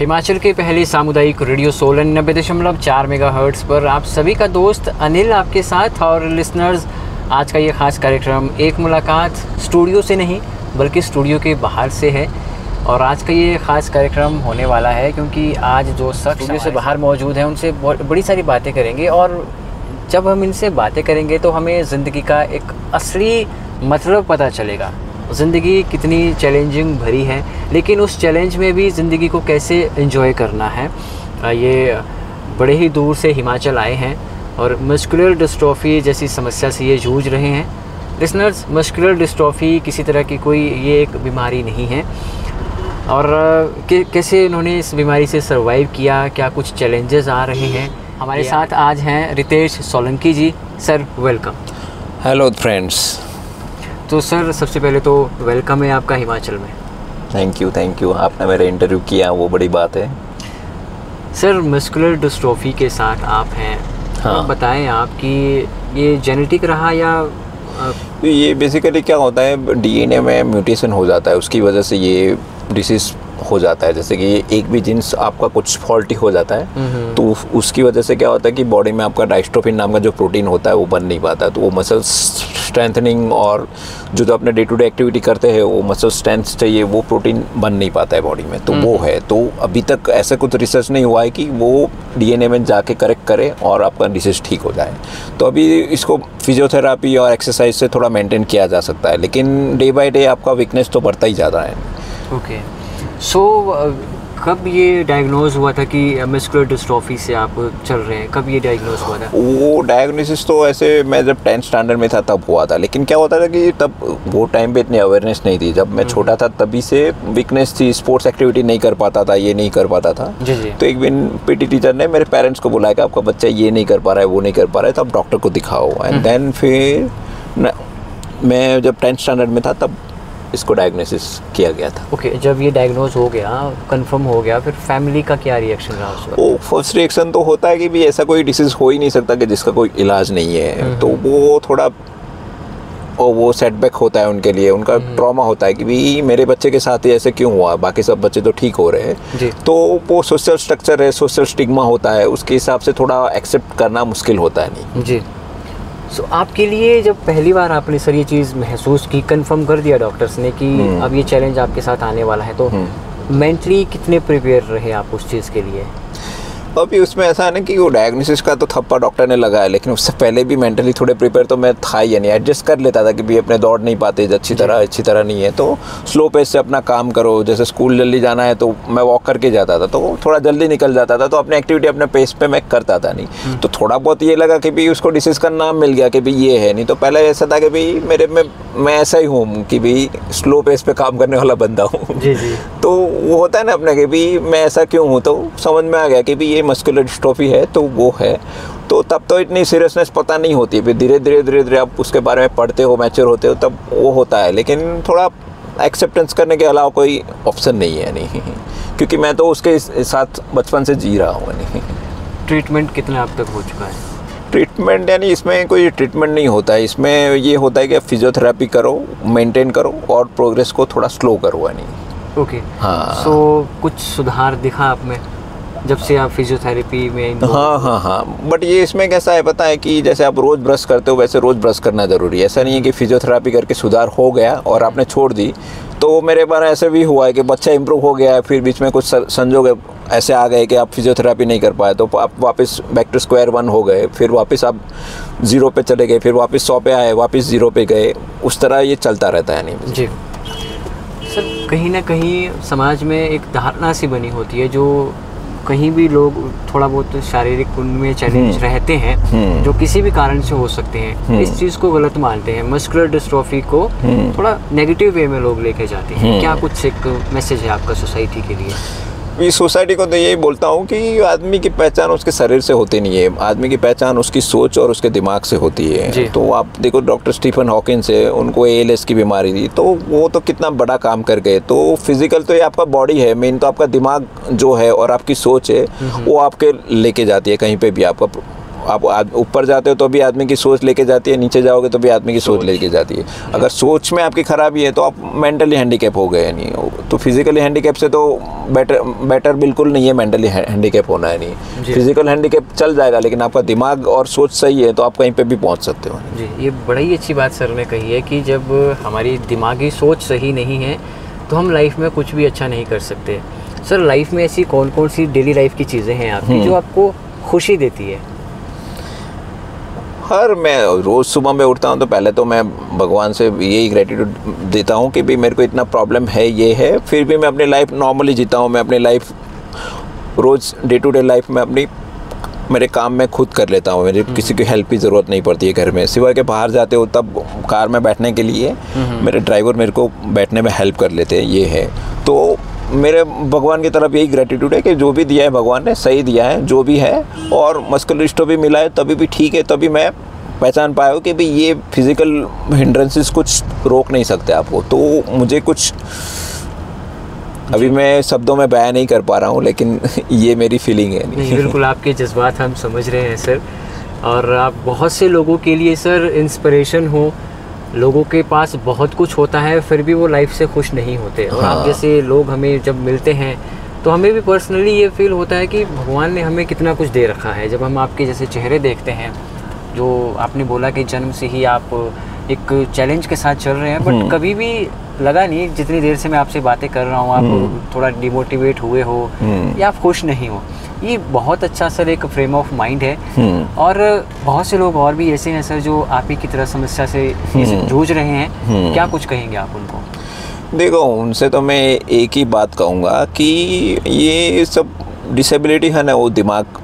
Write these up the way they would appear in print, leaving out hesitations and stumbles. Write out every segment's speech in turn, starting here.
हिमाचल के पहले सामुदायिक रेडियो सोलन 90.4 मेगाहर्ट्ज़ पर आप सभी का दोस्त अनिल आपके साथ। और लिसनर्स, आज का ये ख़ास कार्यक्रम एक मुलाकात स्टूडियो से नहीं बल्कि स्टूडियो के बाहर से है। और आज का ये ख़ास कार्यक्रम होने वाला है क्योंकि आज जो शख्स स्टूडियो से बाहर मौजूद हैं उनसे बड़ी सारी बातें करेंगे। और जब हम इनसे बातें करेंगे तो हमें ज़िंदगी का एक असली मतलब पता चलेगा। ज़िंदगी कितनी चैलेंजिंग भरी है, लेकिन उस चैलेंज में भी ज़िंदगी को कैसे एंजॉय करना है। ये बड़े ही दूर से हिमाचल आए हैं और मस्कुलर डिस्ट्रॉफी जैसी समस्या से ये जूझ रहे हैं। लिसनर्स, मस्कुलर डिस्ट्रॉफी किसी तरह की कोई ये एक बीमारी नहीं है। और कैसे इन्होंने इस बीमारी से सर्वाइव किया, क्या कुछ चैलेंजेस आ रहे हैं। हमारे साथ आज हैं Ritesh Solanki ji. Sir welcome. Hello friends. तो सर सबसे पहले तो वेलकम है आपका हिमाचल में। थैंक यू आपने मेरा इंटरव्यू किया, वो बड़ी बात है। सर मस्कुलर डिस्ट्रॉफी के साथ आप हैं। हाँ। तो बताएं आप कि ये जेनेटिक रहा या तो ये बेसिकली क्या होता है, डीएनए में म्यूटेशन हो जाता है, उसकी वजह से ये डिसीज़ हो जाता है। जैसे कि एक भी जीन्स आपका कुछ फॉल्टी हो जाता है तो उसकी वजह से क्या होता है कि बॉडी में आपका डायस्ट्रोफिन नाम का जो प्रोटीन होता है वो बन नहीं पाता। तो वो मसल स्ट्रेंथनिंग और जो अपने डे टू डे एक्टिविटी करते हैं वो मसल स्ट्रेंथ चाहिए, वो प्रोटीन बन नहीं पाता है बॉडी में। तो वो है, तो अभी तक ऐसा कुछ रिसर्च नहीं हुआ है कि वो डीएनए में जाके करेक्ट करे और आपका डिसीज ठीक हो जाए। तो अभी इसको फिजियोथेरापी और एक्सरसाइज से थोड़ा मेंटेन किया जा सकता है, लेकिन डे बाय डे आपका वीकनेस तो बढ़ता ही ज़्यादा है। ओके। सो कब ये डायग्नोज हुआ था कि मस्कुलर डिस्ट्रॉफी से आप चल रहे हैं? कब ये डायग्नोज हुआ था? वो डायग्नोसिस तो ऐसे मैं जब 10th स्टैंडर्ड में था तब हुआ था, लेकिन क्या होता था कि तब वो टाइम पे इतनी अवेयरनेस नहीं थी। जब मैं छोटा था तभी से वीकनेस थी, स्पोर्ट्स एक्टिविटी नहीं कर पाता था, ये नहीं कर पाता था। जी जी। तो एक दिन पीटी टीचर ने मेरे पेरेंट्स को बुलाया कि आपका बच्चा ये नहीं कर पा रहा है, वो नहीं कर पा रहा है, तो आप डॉक्टर को दिखाओ। एंड देन फिर मैं जब 10th स्टैंडर्ड में था तब इसको डायग्नोसिस किया गया था। ओके। जब ये डायग्नोज हो गया, कंफर्म हो गया, फिर फैमिली का क्या रिएक्शन रहा उस वक्त? वो फर्स्ट रिएक्शन तो होता है कि भी ऐसा कोई डिसीज़ हो ही नहीं सकता कि जिसका कोई इलाज नहीं है। तो वो थोड़ा वो सेटबैक होता है उनके लिए, उनका ट्रॉमा होता है कि भी मेरे बच्चे के साथ ही ऐसे क्यों हुआ, बाकी सब बच्चे तो ठीक हो रहे हैं। तो वो सोशल स्ट्रक्चर है, सोशल स्टिग्मा होता है, उसके हिसाब से थोड़ा एक्सेप्ट करना मुश्किल होता है। नहीं जी। सो आपके लिए जब पहली बार आपने सर ये चीज़ महसूस की, कंफर्म कर दिया डॉक्टर्स ने कि अब ये चैलेंज आपके साथ आने वाला है, तो मेंटली कितने प्रिपेयर रहे आप उस चीज़ के लिए? अभी उसमें ऐसा है ना कि वो डायग्नोसिस का तो थप्पा डॉक्टर ने लगाया, लेकिन उससे पहले भी मेंटली थोड़े प्रिपेयर तो मैं था ही, यानी एडजस्ट कर लेता था कि भी अपने दौड़ नहीं पाते अच्छी तरह नहीं है तो स्लो पेस से अपना काम करो। जैसे स्कूल जल्दी जाना है तो मैं वॉक करके जाता था, तो थोड़ा जल्दी निकल जाता था, तो अपनी एक्टिविटी अपने पेस पे मैं करता था। नहीं तो थोड़ा बहुत ये लगा कि भी उसको डिसीज़ का नाम मिल गया कि भी ये है। नहीं तो पहले ऐसा था कि भी मेरे में मैं ऐसा ही हूँ कि भी स्लो पेस पे काम करने वाला बंदा हूँ। जी जी। तो वो होता है ना अपने कि भी मैं ऐसा क्यों हूँ, तो समझ में आ गया कि भी ये मस्कुलर डिस्ट्रॉफी है, तो वो है। तो तब तो इतनी सीरियसनेस पता नहीं होती, फिर धीरे धीरे आप उसके बारे में पढ़ते हो, मैच्योर होते हो, तब वो होता है। लेकिन थोड़ा एक्सेप्टेंस करने के अलावा कोई ऑप्शन नहीं है। नहीं क्योंकि मैं तो उसके साथ बचपन से जी रहा हूँ। नहीं ट्रीटमेंट कितना अब तक हो चुका है? ट्रीटमेंट यानी इसमें कोई ट्रीटमेंट नहीं होता है, इसमें ये होता है कि फिजियोथेरेपी करो, मेंटेन करो और प्रोग्रेस को थोड़ा स्लो करो। नहीं ओके। हाँ। सो कुछ सुधार दिखा आप में जब से आप फिजियोथेरेपी में? हाँ। बट ये इसमें कैसा है पता है कि जैसे आप रोज़ ब्रश करते हो वैसे रोज़ ब्रश करना ज़रूरी है। ऐसा नहीं है कि फिजियोथेरेपी करके सुधार हो गया और आपने छोड़ दी। तो मेरे बार ऐसे भी हुआ है कि बच्चा इंप्रूव हो गया है, फिर बीच में कुछ संजोग ऐसे आ गए कि आप फिजियोथेरेपी नहीं कर पाए, तो आप वापस बैक टू स्क्वायर वन हो गए, फिर वापस आप 0 पे चले गए, फिर वापस 100 पे आए, वापस 0 पे गए। उस तरह ये चलता रहता है। नहीं जी सर, कहीं ना कहीं समाज में एक धारणा सी बनी होती है, जो कहीं भी लोग थोड़ा बहुत शारीरिक उनमें चैलेंज रहते हैं जो किसी भी कारण से हो सकते हैं, इस चीज़ को गलत मानते हैं। मस्कुलर डिस्ट्रॉफी को थोड़ा नेगेटिव वे में लोग लेके जाते हैं। क्या कुछ एक मैसेज है आपका सोसाइटी के लिए? इस सोसाइटी को तो यही बोलता हूँ कि आदमी की पहचान उसके शरीर से होती नहीं है, आदमी की पहचान उसकी सोच और उसके दिमाग से होती है। तो आप देखो डॉक्टर स्टीफन हॉकिंस है, उनको ALS की बीमारी थी, तो वो तो कितना बड़ा काम कर गए। तो फिजिकल तो ये आपका बॉडी है, मेन तो आपका दिमाग जो है और आपकी सोच है वो आपके लेके जाती है कहीं पे भी आपका आप ऊपर जाते हो तो भी आदमी की सोच लेके जाती है, नीचे जाओगे तो भी आदमी की सोच लेके जाती है। अगर सोच में आपकी खराबी है तो आप मेंटली हैंडीकैप हो गए नहीं तो फिजिकली हैंडीकैप से तो बेटर बिल्कुल नहीं है मेंटली हैंडीकैप होना है नहीं। फिजिकल हैंडीकैप चल जाएगा लेकिन आपका दिमाग और सोच सही है तो आप कहीं पे भी पहुंच सकते हो। जी, ये बड़ी ही अच्छी बात सर ने कही है कि जब हमारी दिमागी सोच सही नहीं है तो हम लाइफ में कुछ भी अच्छा नहीं कर सकते। सर लाइफ में ऐसी कौन कौन सी डेली लाइफ की चीज़ें हैं आपकी जो आपको खुशी देती है? मैं रोज़ सुबह में उठता हूँ तो पहले तो मैं भगवान से यही ग्रेटिट्यूड देता हूँ कि भाई मेरे को इतना प्रॉब्लम है, ये है, फिर भी मैं अपनी लाइफ नॉर्मली जीता हूँ। मैं अपनी लाइफ रोज़ डे टू डे लाइफ में मेरे काम में खुद कर लेता हूँ। मेरे किसी की हेल्प की ज़रूरत नहीं पड़ती है घर में, सिवाय के बाहर जाते हो तब कार में बैठने के लिए मेरे ड्राइवर मेरे को बैठने में हेल्प कर लेते हैं। ये है तो मेरे भगवान की तरफ यही ग्रेटिट्यूड है कि जो भी दिया है भगवान ने सही दिया है, जो भी है, और मस्कुलर भी मिला है तभी भी ठीक है। तभी मैं पहचान पाया हूँ कि भाई ये फिज़िकल हिंड्रेंसेस कुछ रोक नहीं सकते आपको। तो मुझे कुछ अभी मैं शब्दों में बयान नहीं कर पा रहा हूँ लेकिन ये मेरी फीलिंग है। नहीं, बिल्कुल आपके जज्बात हम समझ रहे हैं सर, और आप बहुत से लोगों के लिए सर इंस्पिरेशन हो। लोगों के पास बहुत कुछ होता है फिर भी वो लाइफ से खुश नहीं होते, और आप जैसे लोग हमें जब मिलते हैं तो हमें भी पर्सनली ये फील होता है कि भगवान ने हमें कितना कुछ दे रखा है। जब हम आपके जैसे चेहरे देखते हैं, जो आपने बोला कि जन्म से ही आप एक चैलेंज के साथ चल रहे हैं, बट कभी भी लगा नहीं जितनी देर से मैं आपसे बातें कर रहा हूँ आप थोड़ा डिमोटिवेट हुए हो या आप खुश नहीं हो। ये बहुत अच्छा सर एक फ्रेम ऑफ माइंड है। और बहुत से लोग और भी ऐसे हैं सर जो आप ही की तरह समस्या से जूझ रहे हैं, क्या कुछ कहेंगे आप उनको? देखो, उनसे तो मैं एक ही बात कहूँगा कि ये सब डिसेबिलिटी है ना, वो दिमाग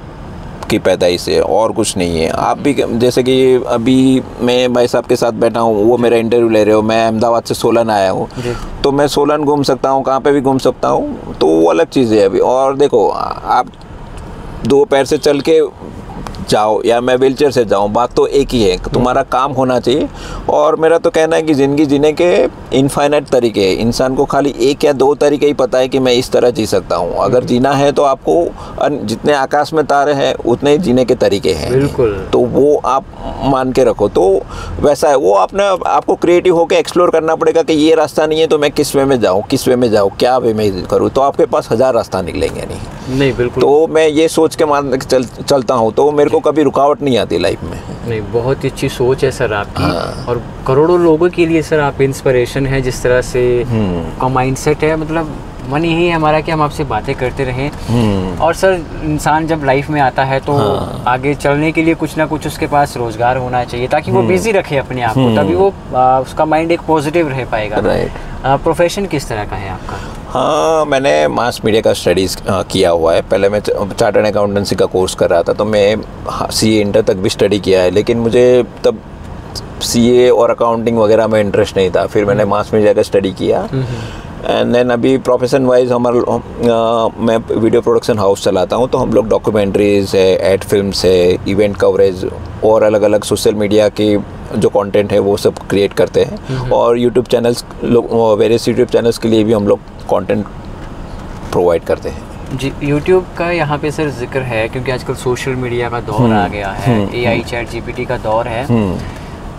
की पैदाइश है और कुछ नहीं है। आप भी जैसे कि अभी मैं भाई साहब के साथ बैठा हूँ, वो मेरा इंटरव्यू ले रहे हो, मैं अहमदाबाद से सोलन आया हूँ तो मैं सोलन घूम सकता हूँ, कहाँ पे भी घूम सकता हूँ, तो वो अलग चीज़ है अभी। और देखो, आप दो पैर से चल के जाओ या मैं व्हीलचेयर से जाऊं, बात तो एक ही है, तुम्हारा काम होना चाहिए। और मेरा तो कहना है कि ज़िंदगी जीने के इनफाइनाइट तरीके हैं। इंसान को खाली एक या दो तरीके ही पता है कि मैं इस तरह जी सकता हूं। अगर जीना है तो आपको जितने आकाश में तारे हैं उतने ही जीने के तरीके हैं, बिल्कुल, तो वो आप मान के रखो। तो वैसा है, वो आपको क्रिएटिव होकर एक्सप्लोर करना पड़ेगा कि ये रास्ता नहीं है तो मैं किस वे में जाऊँ, किस वे में जाऊँ, क्या वे में करूँ, तो आपके पास 1000 रास्ता निकलेंगे नहीं, बिल्कुल। तो मैं ये सोच के मान चलता हूँ, तो मेरे को कभी रुकावट नहीं आती लाइफ में। नहीं, बहुत ही अच्छी सोच है सर आपकी। और करोड़ों लोगों के लिए सर आप इंस्पिरेशन है, जिस तरह से का माइंडसेट है, मतलब मन यही है हमारा कि हम आपसे बातें करते रहें। और सर इंसान जब लाइफ में आता है तो आगे चलने के लिए कुछ ना कुछ उसके पास रोजगार होना चाहिए ताकि वो बिजी रखे अपने आप को, तभी वो उसका माइंड एक पॉजिटिव रह पाएगा। प्रोफेशन किस तरह का है आपका? हाँ, मैंने मास मीडिया का स्टडीज़ किया हुआ है। पहले मैं चार्टर्ड अकाउंटेंसी का कोर्स कर रहा था, तो मैं CA इंटर तक भी स्टडी किया है, लेकिन मुझे तब CA और अकाउंटिंग वगैरह में इंटरेस्ट नहीं था। फिर मैंने मास मीडिया का स्टडी किया एंड देन अभी प्रोफेशन वाइज मैं वीडियो प्रोडक्शन हाउस चलाता हूँ, तो हम लोग डॉक्यूमेंट्रीज़ है, एड फिल्म्स है, इवेंट कवरेज और अलग अलग सोशल मीडिया की जो कंटेंट है वो सब क्रिएट करते हैं। और YouTube channels, various YouTube channels के लिए भी हम लोग कंटेंट प्रोवाइड करते हैं। जी, यूट्यूब का यहाँ पे सर जिक्र है क्योंकि आजकल सोशल मीडिया का दौर आ गया है, AI ChatGPT का दौर है।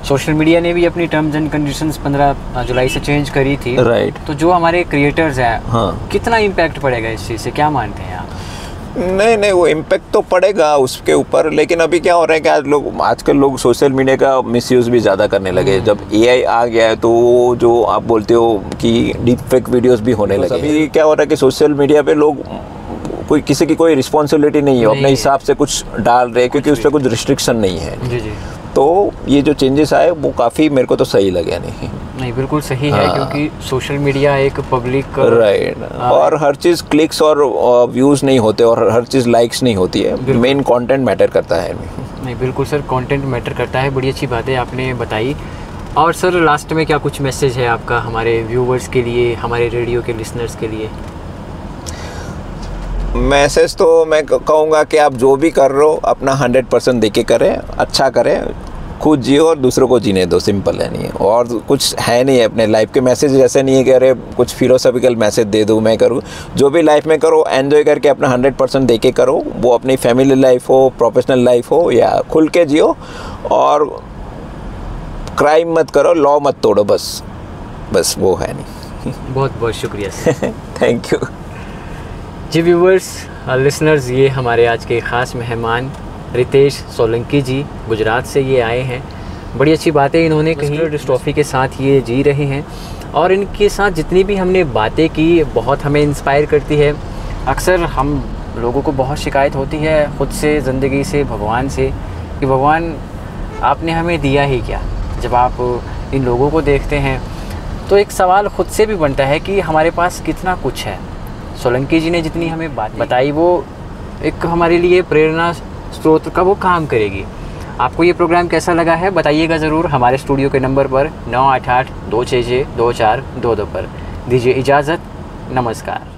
सोशल मीडिया ने भी अपनी टर्म्स एंड कंडीशंस 15 जुलाई से चेंज करी थी, राइट। तो जो हमारे क्रिएटर्स हैं, कितना इम्पैक्ट पड़ेगा इस चीज़ से, क्या मानते हैं आप? नहीं, वो इम्पैक्ट तो पड़ेगा उसके ऊपर, लेकिन अभी क्या हो रहा है कि आजकल लोग सोशल मीडिया का मिसयूज़ भी ज़्यादा करने लगे। जब AI आ गया है तो जो आप बोलते हो कि डीप फेक वीडियोस भी होने लगे। अभी क्या हो रहा है कि सोशल मीडिया पे लोग किसी की कोई रिस्पॉन्सिबिलिटी नहीं है, अपने हिसाब से कुछ डाल रहे हैं क्योंकि उस पर कुछ रिस्ट्रिक्शन नहीं है। जी जी। तो ये जो चेंजेस आए वो काफ़ी मेरे को तो सही लगे। नहीं, बिल्कुल सही है क्योंकि सोशल मीडिया एक पब्लिक, राइट, और हर चीज़ क्लिक्स और व्यूज़ नहीं होते और हर चीज़ लाइक्स नहीं होती है, मेन कंटेंट मैटर करता है। नहीं, बिल्कुल सर, कंटेंट मैटर करता है। बड़ी अच्छी बात है आपने बताई। और सर लास्ट में क्या कुछ मैसेज है आपका हमारे व्यूवर्स के लिए, हमारे रेडियो के लिसनर्स के लिए? मैसेज तो मैं कहूँगा कि आप जो भी कर रहे हो अपना 100% देके करें, अच्छा करें, खुद जियो और दूसरों को जीने दो, सिंपल है नहीं है, और कुछ है नहीं है। अपने लाइफ के मैसेज ऐसे नहीं है कि अरे कुछ फिलोसॉफिकल मैसेज दे दूँ मैं करूँ। जो भी लाइफ में करो एन्जॉय करके अपना 100% दे के करो, वो अपनी फैमिली लाइफ हो, प्रोफेशनल लाइफ हो, या खुल के जियो, और क्राइम मत करो, लॉ मत तोड़ो, बस वो है नहीं। बहुत बहुत शुक्रिया sir. Thank you ji viewers, listeners, ये हमारे आज के ख़ास मेहमान रितेश सोलंकी जी, गुजरात से ये आए हैं। बड़ी अच्छी बातें इन्होंने कही, डिस्ट्रॉफी के साथ ये जी रहे हैं, और इनके साथ जितनी भी हमने बातें की बहुत हमें इंस्पायर करती है। अक्सर हम लोगों को बहुत शिकायत होती है ख़ुद से, ज़िंदगी से, भगवान से, कि भगवान आपने हमें दिया ही क्या। जब आप इन लोगों को देखते हैं तो एक सवाल ख़ुद से भी बनता है कि हमारे पास कितना कुछ है। सोलंकी जी ने जितनी हमें बात बताई वो एक हमारे लिए प्रेरणा स्रोत का वो काम करेगी। आपको ये प्रोग्राम कैसा लगा है बताइएगा ज़रूर हमारे स्टूडियो के नंबर पर 988-266-2422 पर। दीजिए इजाज़त, नमस्कार।